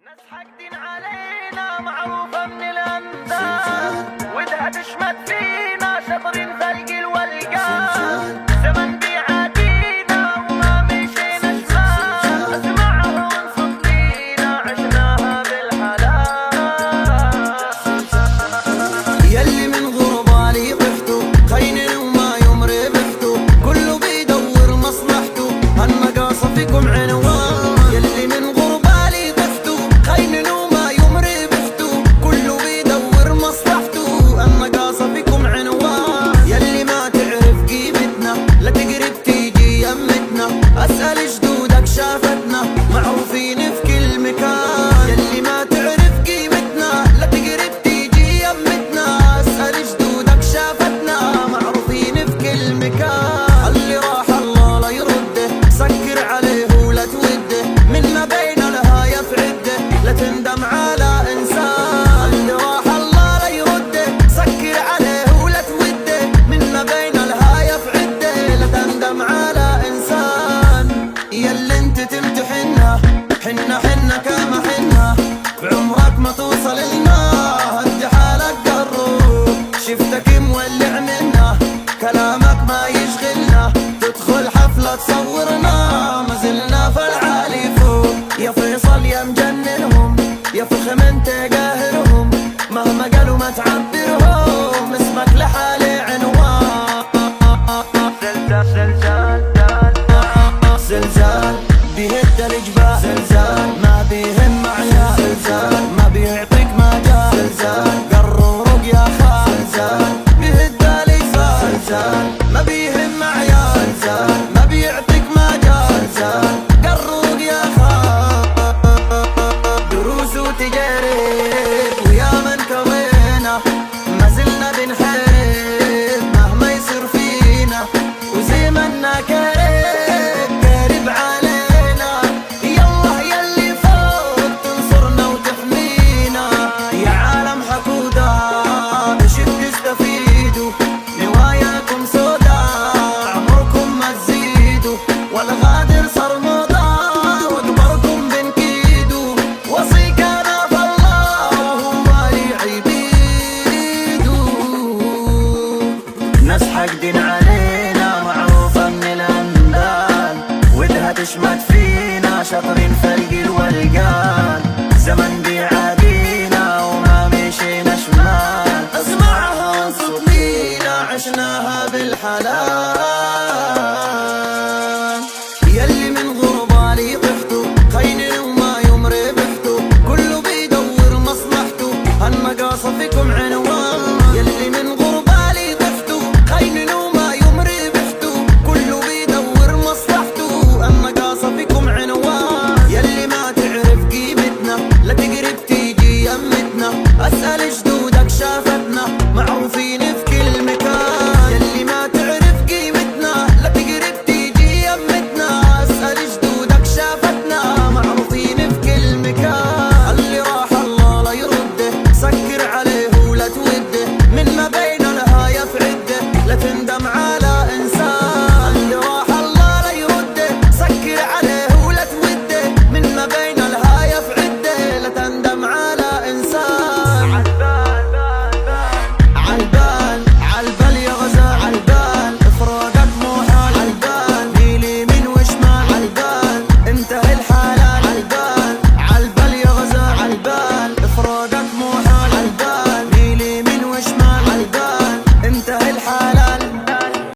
ناس حاقدين علينا معروفة من الأنذار، ودها تشمت فينا شطرين ثلج الولقان. زمن بيعادينا وما مشينا شمال، اسمعها وانصت لينا عشناها بالحلال. يلي من غربالي طحتوا خاينين وما يوم ربحتوا، كله بيدور مصلحته هالنقاصة فيكم عنوان. يلي من غربالي طحتوا خاينين وما يوم ربحتوا، كله بيدور مصلحته النقاصة فيكم عنوان. يلي ما تعرف قيمتنا لا تقرب تيجي يمتنا، اسأل جدودك شافتنا معروفين في كل مكان. يلي ما تعرف قيمتنا لا تقرب تيجي يمتنا، اسأل جدودك شافتنا معروفين في كل مكان. اللي راح الله لا يرده، سكر عليه ولا توده، من ما بين الهاية في عده لا تندم على انسان. اللي راح الله لا يرده، سكر عليه ولا توده، من ما بين الهاية في عده لا تندم على انسان. ياللي انت تمتحنا حنا كما حنا، بعمرك ما توصل لنا هدي حالك قرب. شفتك مولع منا كلامك ما يشغلنا، تدخل حفلة تصورنا ما زلنا في العالي فوق. يا فيصل يا مجننهم، يا فخم انت قاهرهم، مهما قالوا ما تعبرهم اسمك لحالي عنوان. زلزال زلزال زلزال بيهد الجبال، زلزال